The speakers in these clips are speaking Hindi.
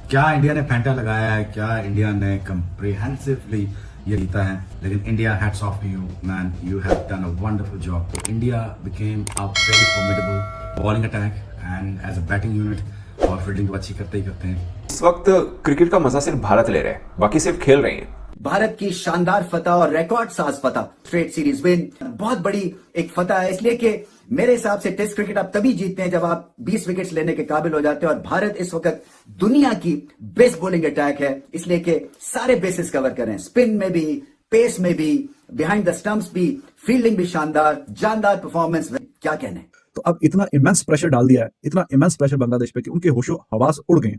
क्या इंडिया ने फैंटा लगाया है, क्या इंडिया ने कंप्रिहेंसिवली ये जीता है, लेकिन India hats off to you man, you have done a wonderful job. India became a very formidable bowling attack and as a batting unit, और फील्डिंग तो अच्छी करते ही करते हैं। इस वक्त क्रिकेट का मजा सिर्फ भारत ले रहा है, बाकी सिर्फ खेल रहे हैं। भारत की शानदार फतह और रिकॉर्ड साज फतह, स्ट्रेट सीरीज विन, बहुत बड़ी एक फतह है, इसलिए कि मेरे हिसाब से टेस्ट क्रिकेट आप तभी जीतते हैं जब आप 20 विकेट्स लेने के काबिल हो जाते हैं, और भारत इस वक्त दुनिया की बेस्ट बॉलिंग अटैक है, इसलिए कि सारे बेसिस कवर करें, स्पिन में भी, पेस में भी, बिहाइंड द स्टंप्स भी, फील्डिंग भी शानदार, जानदार परफॉर्मेंस। क्या कहने। तो अब इतना इमेंस प्रेशर डाल दिया है, इतना इमेंस प्रेशर बांग्लादेश पे कि उनके होशो हवास उड़ गए,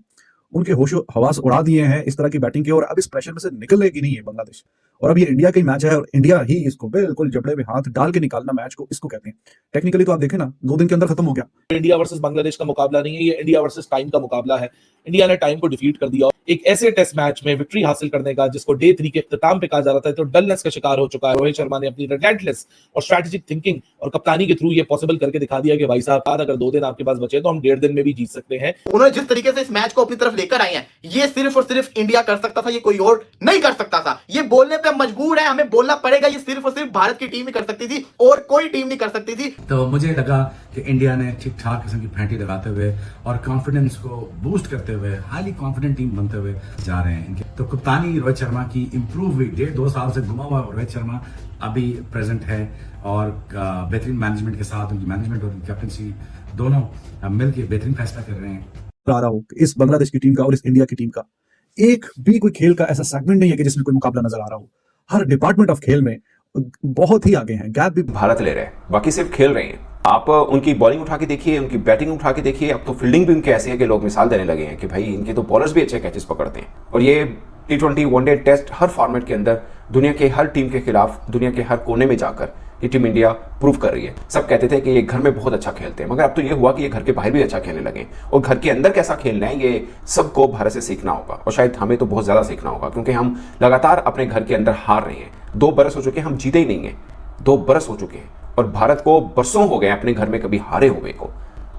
उनके होशो हवास उड़ा दिए हैं इस तरह की बैटिंग के, और अब इस प्रेशर में से निकलेगी नहीं है बांग्लादेश। और अब ये इंडिया का ही मैच है, और इंडिया ही इसको बिल्कुल जबड़े में हाथ डाल के निकालना मैच को, इसको कहते हैं। टेक्निकली तो आप देखें ना, 2 दिन के अंदर खत्म हो गया। इंडिया वर्सेस बांग्लादेश का मुकाबला नहीं है, ये इंडिया वर्सेस टाइम का मुकाबला है। इंडिया ने टाइम को डिफीट कर दिया, एक ऐसे टेस्ट मैच में विक्ट्री हासिल करने का जिसको डे 3 के इख्तिताम पे कहा जा रहा था, तो डलनेस का शिकार हो चुका है। रोहित शर्मा ने अपनी रिलेंटलेस और स्ट्रेटेजिक थिंकिंग और कप्तानी के थ्रू ये पॉसिबल करके दिखा दिया कि भाई साहब, अगर 2 दिन आपके पास बचे तो हम 1.5 दिन में भी जीत सकते हैं। उन्होंने जिस तरीके से इस मैच को अपनी तरफ लेकर आए हैं, ये सिर्फ और सिर्फ इंडिया कर सकता था, ये कोई और नहीं कर सकता था। ये बोलने पे हम मजबूर है, हमें बोलना पड़ेगा, ये सिर्फ और सिर्फ भारत की टीम ही कर सकती थी और कोई टीम नहीं कर सकती थी। तो मुझे लगा कि इंडिया ने ठीक ठाक किस्म की फैंटी लगाते हुए और कॉन्फिडेंस को बूस्ट करते हुए हाईली कॉन्फिडेंट टीम बनते हुए जा रहे हैं इनके। तो कप्तानी रोहित शर्मा की इंप्रूव हुई, 1.5-2 साल से घुमा हुआ रोहित शर्मा अभी प्रेजेंट है, और बेहतरीन मैनेजमेंट के साथ उनकी मैनेजमेंट और कैप्टनसी दोनों मिलकर बेहतरीन फैसला कर रहे हैं। आ रहा हो कि इस बांग्लादेश की टीम का और इस इंडिया की टीम का एक भी कोई खेल का ऐसा सेगमेंट नहीं है कि जिसमें कोई मुकाबला नजर आ रहा हो। हर डिपार्टमेंट ऑफ खेल में बहुत ही आगे हैं, गैप भी भारत ले रहे हैं, बाकी सिर्फ खेल रहे हैं। आप उनकी बॉलिंग उठा के देखिए, उनकी बैटिंग उठा के देखिए, अब तो फील्डिंग भी उनके ऐसी है कि लोग मिसाल देने लगे हैं कि भाई इनके तो बॉलर्स भी अच्छे कैचेस पकड़ते हैं। और ये T20 वनडे टेस्ट हर फॉर्मेट के अंदर दुनिया के हर टीम के खिलाफ, दुनिया के हर कोने में जाकर ये टीम इंडिया प्रूव कर रही है। सब कहते थे कि ये घर में बहुत अच्छा खेलते हैं, मगर अब तो ये हुआ कि ये घर के बाहर भी अच्छा खेलने लगे, और घर के अंदर कैसा खेलना है ये सबको भारत से सीखना होगा, और शायद हमें तो बहुत ज्यादा सीखना होगा, क्योंकि हम लगातार अपने घर के अंदर हार रहे हैं। 2 बरस हो चुके हैं हम जीते ही नहीं है, 2 बरस हो चुके हैं, और भारत को बरसों हो गए अपने घर में कभी हारे हुए को।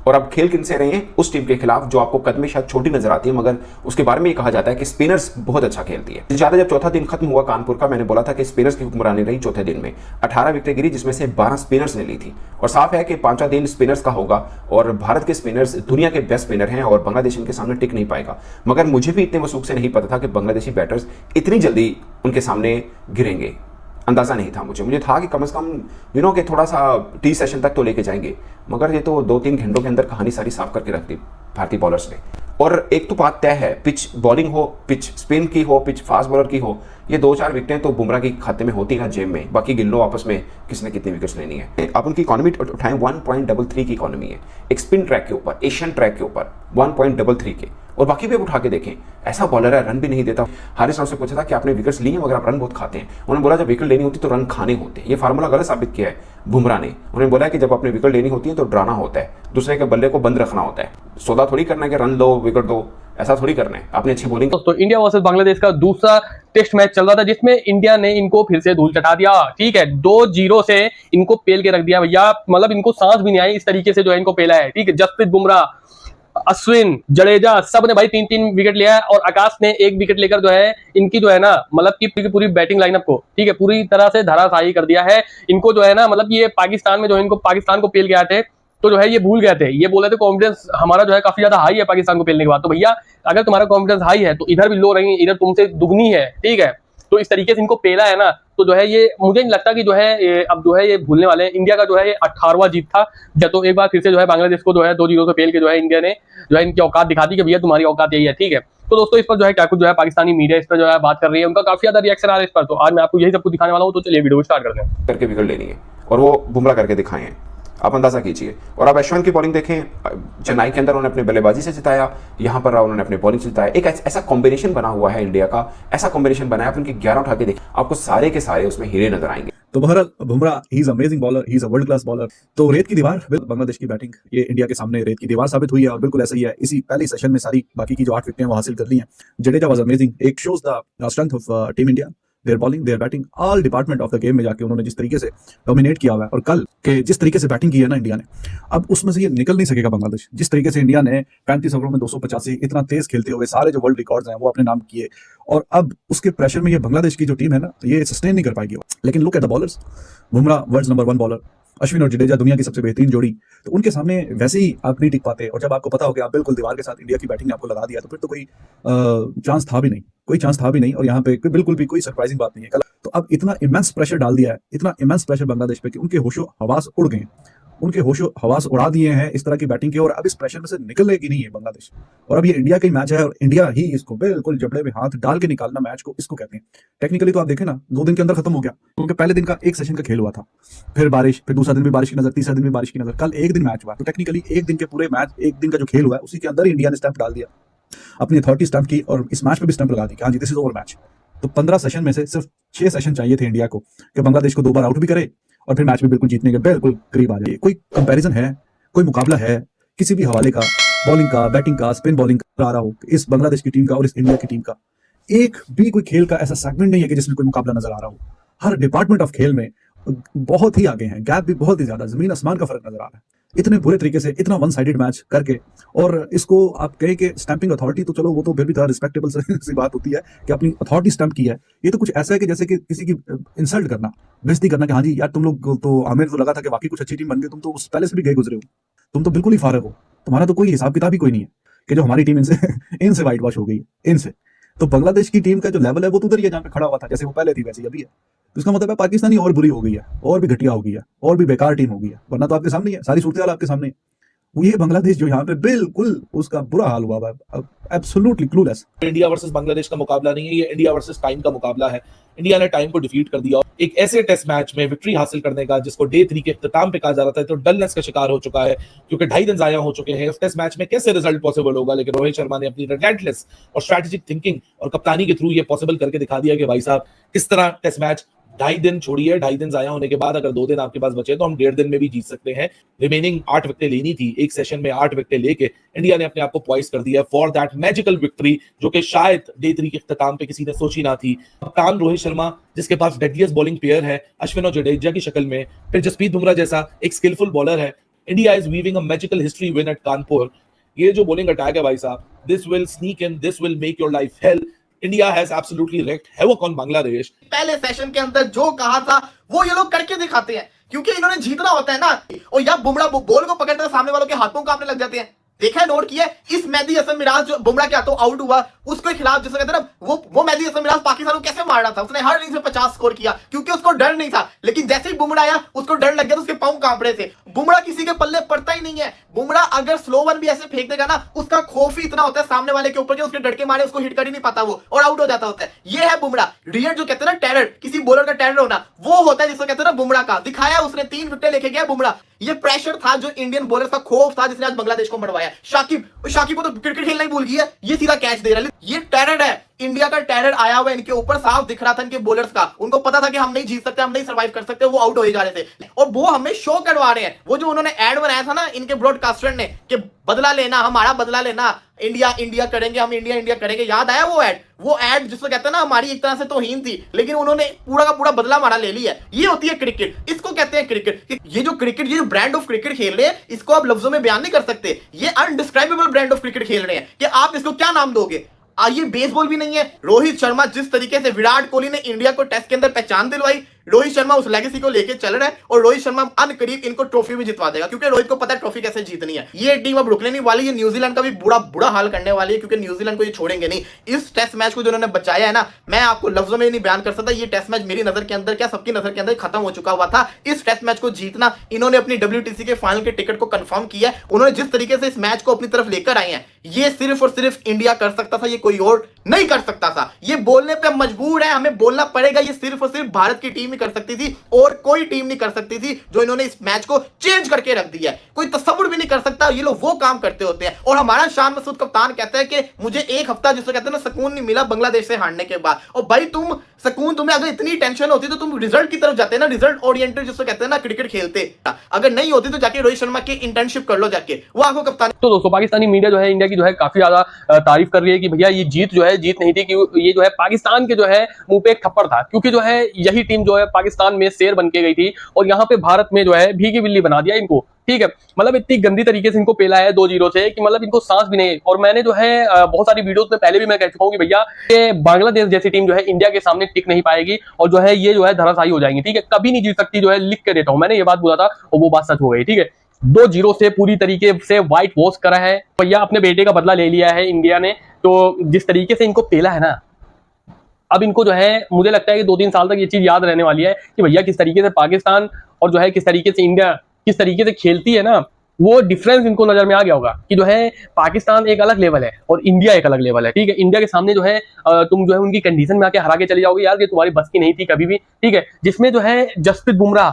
और अब खेल किनसे रहे हैं? उस टीम के खिलाफ जो आपको कद में शायद छोटी नजर आती है, मगर उसके बारे में ये कहा जाता है कि स्पिनर्स बहुत अच्छा खेलती है। ज्यादा जब चौथा दिन खत्म हुआ कानपुर का, मैंने बोला था कि स्पिनर्स की हुक्मरानी रही चौथे दिन में, 18 विकेटें गिरी, जिसमें से 12 स्पिनर्स ने ली थी। और साफ है कि 5वां दिन स्पिनर्स का होगा, और भारत के स्पिनर्स दुनिया के बेस्ट स्पिनर हैं, और बांग्लादेश इनके सामने टिक नहीं पाएगा। मगर मुझे भी इतने वसूख से नहीं पता था कि बांग्लादेशी बैटर्स इतनी जल्दी उनके सामने गिरेंगे, अंदाजा नहीं था मुझे था कि कम से कम कि थोड़ा सा टी सेशन तक तो लेके जाएंगे, मगर ये तो 2-3 घंटों के अंदर कहानी सारी साफ करके रख दी भारतीय बॉलर्स ने। और एक तो बात तय है, पिच बॉलिंग हो, पिच स्पिन की हो, पिच फास्ट बॉलर की हो, ये 2-4 विकेटें तो बुमराह की खाते में होती है ना जेब में, बाकी गिन लो आपस में किसने कितनी विकेट्स लेनी है। आप उनकी इकोनॉमी उठाएं, 1.33 की इकोनॉमी है, एक स्पिन ट्रैक के ऊपर, एशियन ट्रैक के ऊपर 1.33 के, और बाकी भी उठा के देखें, ऐसा बॉलर है रन भी नहीं देता। हारिस राव से पूछा था कि आपने विकेट्स लिए मगर आप रन बहुत खाते हैं, उन्होंने बोला जब विकेट लेनी होती तो रन खाने होते हैं। ये फार्मूला गलत साबित किया है बुमराह ने। उन्होंने बोला कि जब अपने विकेट लेनी होती है तो डराना होता है, दूसरे के बल्ले को बंद रखना होता है, सौदा थोड़ी करना है कि रन लो विकेट दो, ऐसा थोड़ी करना है। आपने अच्छी बॉलिंग। दोस्तों, इंडिया वर्सेस बांग्लादेश का दूसरा टेस्ट मैच चल रहा था, जिसमें इंडिया ने इनको फिर से धूल चटा दिया। ठीक है, 2-0 से इनको पेल के रख दिया भैया, मतलब इनको सांस भी नहीं आई, इस तरीके से जो है इनको पेला है। ठीक है, जसप्रीत बुमराह, अश्विन, जडेजा, सब ने भाई 3-3 विकेट लिया है, और आकाश ने 1 विकेट लेकर जो है इनकी जो है ना, मतलब की पूरी बैटिंग लाइनअप को, ठीक है, पूरी तरह से धराशायी कर दिया है। इनको जो है ना, मतलब ये पाकिस्तान में जो है इनको पाकिस्तान को पेल गए थे, तो जो है ये भूल गए थे, ये बोले थे कॉन्फिडेंस हमारा जो है काफी ज्यादा हाई है पाकिस्तान को पेलने के बाद। तो भैया अगर तुम्हारा कॉन्फिडेंस हाई है तो इधर भी लो रहेंगे, इधर तुमसे दुगनी है। ठीक है, तो इस तरीके से इनको पेला है ना, तो जो है ये मुझे नहीं लगता कि जो है अब जो है ये भूलने वाले हैं। इंडिया का जो है ये 18वां जीत था, जब तो एक बार फिर से जो है बांग्लादेश को जो है 2-0 से पेल के जो है इंडिया ने जो है इनकी औकात दिखा दी कि भैया तुम्हारी औकात यही है। ठीक है, तो दोस्तों इस पर जो है क्या कुछ जो है पाकिस्तानी मीडिया इस पर जो है बात कर रही है, उनका काफी ज्यादा रिएक्शन आ रहा है इस पर। तो आज मैं आपको यही सब कुछ दिखाने वाला हूँ, तो चलिए वीडियो स्टार्ट करते हैं। करके विकेट लेनी है, और वो बुमराह करके दिखाए हैं, आप अंदाजा कीजिए। और अब अश्विन की बॉलिंग देखें, चेन्नई के अंदर उन्होंने अपने बल्लेबाजी से जिताया, यहाँ पर उन्होंने अपने बॉलिंग से जिताया। एक ऐसा कॉम्बिनेशन बना हुआ है इंडिया का, ऐसा कॉम्बिनेशन बनाया, आप उनके 11 उठा के देखें, आपको सारे के सारे उसमें हीरे नजर आएंगे। तो बहरहाल Bumrah he is amazing bowler, he is a world class bowler. तो रेत की दीवार बांग्लादेश की बैटिंग ये इंडिया के सामने रेत की दीवार साबित हुई है, और बिल्कुल ऐसा ही है। इसी पहले सेशन में सारी बाकी की जो 8 विकेटें वो हासिल कर ली हैं। जडेजा वाज अमेजिंग, एक shows the strength of team India. Their bowling, their batting, all department of the game में जाके उन्होंने जिस तरीके से डोमिनेट किया हुआ है, और कल के जिस तरीके से बैटिंग की है ना इंडिया ने, अब उसमें से ये निकल नहीं सकेगा बांग्लादेश। जिस तरीके से इंडिया ने 35 ओवरों में 285 इतना तेज खेलते हुए सारे जो वर्ल्ड रिकॉर्ड्स हैं वो अपने नाम किए, और अब उसके प्रेशर में ये बांग्लादेश की जो टीम है ना, ये सस्टेन नहीं कर पाएगी। लेकिन look at the bowlers, Bumrah world number 1 bowler, Ashwin और जडेजा दुनिया की सबसे बेहतरीन जोड़ी, तो उनके सामने वैसे ही आप नहीं टिक पाते। और जब आपको पता हो कि आप बिल्कुल दीवार के साथ इंडिया की बैटिंग ने आपको लगा दिया, तो फिर तो कोई चांस था भी नहीं, कोई चांस था भी नहीं। और यहाँ पे बिल्कुल भी कोई सरप्राइजिंग बात नहीं है। कल तो अब इतना इमेंस प्रेशर डाल दिया है, इतना इमेंस प्रेशर बांग्लादेश पे कि उनके होशो हवास उड़ गए, उनके होशो हवास उड़ा दिए हैं इस तरह की बैटिंग के, और अब इस प्रेशर में से निकलेगी नहीं है बांग्लादेश। और अब ये इंडिया का ही मैच है, और इंडिया ही इसको बिल्कुल जबड़े में हाथ डाल के निकालना मैच को, इसको कहते हैं। टेक्निकली तो आप देखें ना, 2 दिन के अंदर खत्म हो गया, क्योंकि पहले दिन का एक सेशन का खेल हुआ था, फिर बारिश, फिर दूसरा दिन भी बारिश की नजर, तीसरा दिन भी बारिश की नजर, कल एक दिन मैच हुआ। तो टेक्निकली एक दिन के पूरे मैच, एक दिन का जो खेल हुआ है, उसी के अंदर इंडिया ने स्टैंप डाल दिया, अपनी अथॉरिटी स्टैंप की, और इस मैच पे भी स्टैंप लगा दी कि हाँ जी दिस इज ओवर मैच। तो 15 सेशन में से सिर्फ 6 सेशन चाहिए थे इंडिया को कि बांग्लादेश को 2 बार आउट भी करे और फिर मैच में बिल्कुल जीतने के बिल्कुल करीब आ जाए। कोई कंपैरिजन है, कोई मुकाबला है किसी भी हवाले का, बॉलिंग का, बैटिंग का, स्पिन बॉलिंग का आ रहा हो इस बांग्लादेश की टीम का और इस इंडिया की टीम का? एक भी कोई खेल का ऐसा सेगमेंट नहीं है कि जिसमें कोई मुकाबला नजर आ रहा हो। हर डिपार्टमेंट ऑफ खेल में बहुत ही आगे हैं, गैप भी बहुत ही ज्यादा, जमीन आसमान का फर्क नजर आ रहा है। इतने बुरे तरीके से इतना वन साइडेड मैच करके, और इसको आप कहें कि स्टैंपिंग अथॉरिटी, तो चलो वो तो फिर भी थोड़ा रिस्पेक्टेबल सी बात होती है कि अपनी अथॉरिटी स्टैंप की है। ये तो कुछ ऐसा है कि जैसे कि किसी की इंसल्ट करना, बेइज्जती करना कि हाँ जी यार तुम लोग तो, हमें तो लगा था कि वाकई कुछ अच्छी टीम बन गई, तुम तो उस पहले से भी गए गुजरे हो, तुम तो बिल्कुल ही फारग हो, तुम्हारा तो कोई हिसाब किताब ही कोई नहीं है कि जो हमारी टीम इनसे वाइट वॉश हो गई है, इनसे। तो बांग्लादेश की टीम का जो लेवल है वो तो उधर ही है जहाँ पे खड़ा हुआ था, जैसे वो पहले थी वैसे अभी है। तो इसका मतलब है पाकिस्तानी और बुरी हो गई है, और भी घटिया हो गई है, और भी बेकार टीम हो गई है, वरना तो आपके सामने है, सारी सूरत आपके सामने है। वो ये बांग्लादेश जो यहाँ पे बिल्कुल उसका बुरा हाल हुआ है, absolutely clueless. India versus Bangladesh का मुकाबला नहीं है, ये इंडिया वर्सेस टाइम का मुकाबला है। इंडिया ने टाइम को डिफीट कर दिया, एक ऐसे टेस्ट मैच में विक्ट्री हासिल करने का जिसको डे 3 के इख्तिताम पे कहा जा रहा था, तो डलनेस का शिकार हो चुका है, क्योंकि 2.5 दिन जाया हो चुके हैं। उस टेस्ट मैच में कैसे रिजल्ट पॉसिबल होगा, लेकिन रोहित शर्मा ने अपनी रिलेंटलेस और स्ट्रेटेजिक थिंकिंग और कप्तानी के थ्रू ये पॉसिबल करके दिखा दिया कि भाई साहब किस तरह टेस्ट मैच 2.5 दिन छोड़िए, 2.5 दिन जाया होने के बाद अगर 2 दिन आपके पास बचे तो हम 1.5 दिन में भी जीत सकते हैं। रिमेनिंग 8 विकेटें लेनी थी, एक सेशन में 8 विकेटें लेके इंडिया ने अपने आप को पॉइस कर दिया फॉर दैट मैजिकल विक्ट्री, जो कि शायद डे 3 के इख्तिताम पे किसी ने सोची ना थी। कप्तान रोहित शर्मा, जिसके पास डेडलिएस्ट बॉलिंग पेयर है अश्विन और जडेजा की शक्ल में, फिर जसप्रीत बुमराह जैसा एक स्किलफुल बॉलर है। India is weaving a magical history win at Kanpur. ये जो बॉलिंग अटैक है भाई साहब, this will sneak in, this will make your life hell. India has absolutely wreaked havoc on Bangladesh. पहले सेशन के अंदर जो कहा था वो ये लोग करके दिखाते हैं, क्योंकि इन्होंने जीतना होता है ना। और या बुमराह बॉल को पकड़ते हैं, सामने वालों के हाथों कांपने लग जाते हैं। देखा है, नोट किया है, इस मेहदी हसन मिराज जो बुमराह के हाथों आउट हुआ, उसके खिलाफ जिसे कहते हैं ना, वो मेहदी हसन मिराज पाकिस्तान को कैसे मार रहा था, उसने हर इनिंग्स में 50 स्कोर किया क्योंकि उसको डर नहीं था। लेकिन जैसे ही बुमराह आया उसको डर लग गया, तो उसके पांव कांप रहे थे। बुमराह किसी के पल्ले पड़ता ही नहीं है। बुमराह अगर स्लो वन भी ऐसे फेंक देगा ना, उसका खौफ ही इतना होता है सामने वाले के ऊपर कि उसके डटके मारे उसको हिट कर ही नहीं पाता वो, और आउट हो जाता होता है। ये है बुमराह रियल, जो कहते हैं ना टेरर, किसी बॉलर का टेरर होना, वो होता है जिसको कहते हैं ना बुमराह का। दिखाया उसने, 3 विकेट लेके गया बुमराह। ये प्रेशर था जो इंडियन बॉलर का खौफ था, जिसने आज बांग्लादेश को मरवाया। शाकिब को तो क्रिकेट खेलना ही भूल गई है, ये सीधा कैच दे रहा है। ये टेरर है, इंडिया का टेरर आया हुआ है इनके ऊपर, साफ दिख रहा था इनके बॉलर्स का। उनको पता था कि हम नहीं जीत सकते, हम नहीं सर्वाइव कर सकते, वो आउट हो जा रहे थे। और वो हमें शो करवा रहे हैं। वो जो उन्होंने एड बनाया था ना इनके ब्रॉडकास्टर ने कि बदला लेना, हमारा बदला लेना, इंडिया इंडिया करेंगे, हम इंडिया इंडिया करेंगे, याद आया वो एड जिसको कहते हैं ना हमारी एक तरह से तौहीन थी, लेकिन उन्होंने पूरा का पूरा बदला हमारा ले लिया। ये होती है क्रिकेट, इसको कहते हैं क्रिकेट। ये जो ब्रांड ऑफ क्रिकेट खेल रहे हैं, इसको आप लफ्जों में बयान नहीं कर सकते। ये अनडिस्क्राइबेबल ब्रांड ऑफ क्रिकेट खेल रहे हैं कि आप इसको क्या नाम दोगे। ये बेसबॉल भी नहीं है। रोहित शर्मा, जिस तरीके से विराट कोहली ने इंडिया को टेस्ट के अंदर पहचान दिलवाई, रोहित शर्मा उस लेगेसी को लेके चल रहा है, और रोहित शर्मा अनकरीब इनको ट्रॉफी भी जितवा देगा, क्योंकि रोहित को पता है ट्रॉफी कैसे जीतनी है। ये टीम अब रुकने नहीं वाली, ये न्यूजीलैंड का भी बुरा हाल करने वाली है, क्योंकि न्यूजीलैंड को ये छोड़ेंगे नहीं। इस टेस्ट मैच को जो उन्होंने बचाया है ना, मैं आपको लफ्जों में नहीं बयान कर सकता। ये टेस्ट मैच मेरी नजर के अंदर, क्या सबकी नजर के अंदर खत्म हो चुका हुआ था। इस टेस्ट मैच को जीतना, इन्होंने अपनी WTC के फाइनल के टिकट को कंफर्म किया है। उन्होंने जिस तरीके से इस मैच को अपनी तरफ लेकर आए हैं, ये सिर्फ और सिर्फ इंडिया कर सकता था, ये कोई और नहीं कर सकता था। ये बोलने पे मजबूर है, हमें बोलना पड़ेगा, ये सिर्फ और सिर्फ भारत की टीम ही कर सकती थी और कोई टीम नहीं कर सकती थी जो इन्होंने इस मैच को चेंज करके रख दिया है। कोई तस्वुर भी नहीं कर सकता, ये लोग वो काम करते होते हैं। और हमारा शान मसूद कप्तान कहता है कि मुझे एक हफ्ता जिसको कहते हैं ना सुकून नहीं मिला बांग्लादेश से हारने के बाद। और भाई तुम्हें अगर इतनी टेंशन होती तो तुम रिजल्ट की तरफ जाते ना, रिजल्ट ओरिएंटेड जिसको कहते हैं ना क्रिकेट खेलते। अगर नहीं होती तो जाके रोहित शर्मा की इंटर्नशिप कर लो जाके, वो आपको कप्तान। तो दोस्तों पाकिस्तानी मीडिया जो है इंडिया की जो है काफी ज्यादा तारीफ कर रही है कि भैया ये जीत जो है जीत नहीं थी, कि ये जो है पाकिस्तान के जो है मुंह पे एक थप्पड़ था, क्योंकि जो है यही टीम जो है पाकिस्तान में शेर बन के गई थी और यहाँ पे भारत में जो है भीगी बिल्ली बना दिया इनको। ठीक है, मतलब इतनी गंदी तरीके से इनको पेला है 2-0 से कि मतलब इनको सांस भी नहीं। और मैंने जो है बहुत सारी वीडियोस में पहले भी मैं कह चुका हूँ कि भैया ये बांग्लादेश जैसी टीम जो है इंडिया के सामने टिक नहीं पाएगी और जो है ये जो है धराशायी हो जाएंगी। ठीक है, कभी नहीं जीत सकती, जो है लिख के देता हूँ, मैंने ये बात बोला था और वो बात सच हो गई। ठीक है, 2-0 से पूरी तरीके से व्हाइट वॉश करा है भैया, अपने बेटे का बदला ले लिया है इंडिया ने। तो जिस तरीके से इनको पेला है ना, अब इनको जो है मुझे लगता है कि 2-3 साल तक ये चीज याद रहने वाली है कि भैया किस तरीके से पाकिस्तान और जो है किस तरीके से इंडिया किस तरीके से खेलती है ना, वो डिफरेंस इनको नजर में आ गया होगा कि जो है पाकिस्तान एक अलग लेवल है और इंडिया एक अलग लेवल है। ठीक है, इंडिया के सामने जो है तुम जो है उनकी कंडीशन में आके हरा के चले जाओगे, यार ये तुम्हारी बस की नहीं थी कभी भी। ठीक है, जिसमें जो है जसप्रीत बुमराह,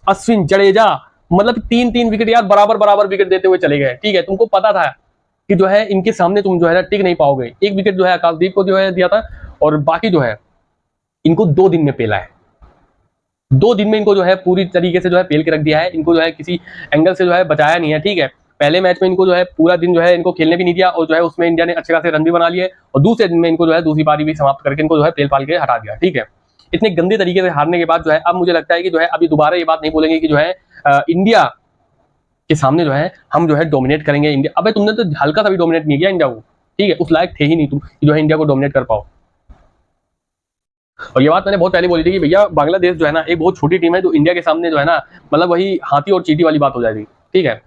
अश्विन, जडेजा, मतलब 3-3 विकेट यार बराबर विकेट देते हुए चले गए। ठीक है, तुमको पता था कि जो है इनके सामने तुम जो है टिक नहीं पाओगे। एक विकेट जो है आकाशदीप को जो है दिया था और बाकी जो है इनको 2 दिन में पेला है। 2 दिन में इनको जो है पूरी तरीके से जो है पेल के रख दिया है। इनको जो है किसी एंगल से जो है बचाया नहीं है। ठीक है, पहले मैच में इनको जो है पूरा दिन जो है इनको खेलने भी नहीं दिया और जो है उसमें इंडिया ने अच्छे खासे रन भी बना लिए और दूसरे दिन में इनको जो है दूसरी पारी भी समाप्त करके इनको जो है पेल पाल के हटा दिया। ठीक है, इतने गंदे तरीके से हारने के बाद जो है अब मुझे लगता है कि जो है अभी दोबारा ये बात नहीं बोलेंगे कि जो है इंडिया के सामने जो है हम जो है डोमिनेट करेंगे इंडिया। अबे तुमने तो हल्का सा भी डोमिनेट नहीं किया इंडिया को। ठीक है, उस लायक थे ही नहीं तुम जो है इंडिया को डोमिनेट कर पाओ। और ये बात मैंने बहुत पहले बोली थी कि भैया बांग्लादेश जो है ना एक बहुत छोटी टीम है, जो इंडिया के सामने जो है ना मतलब वही हाथी और चींटी वाली बात हो जाएगी। ठीक है,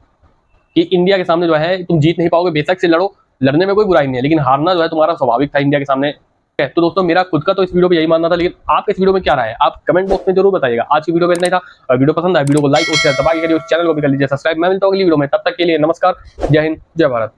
कि इंडिया के सामने जो है तुम जीत नहीं पाओगे, बेशक से लड़ो, लड़ने में कोई बुराई नहीं है, लेकिन हारना जो है तुम्हारा स्वाभाविक था इंडिया के सामने। तो दोस्तों मेरा खुद का तो इस वीडियो पे यही मानना था, लेकिन आपका इस वीडियो में क्या राय है आप कमेंट बॉक्स में जरूर बताइएगा। आज की वीडियो में इतना ही था। वीडियो पसंद आया वीडियो को लाइक और शेयर दबा के करिए, उस चैनल को भी कर लीजिए सब्सक्राइब। मैं मिलता हूं अगली वीडियो में, तब तक के लिए नमस्कार, जय हिंद, जय भारत।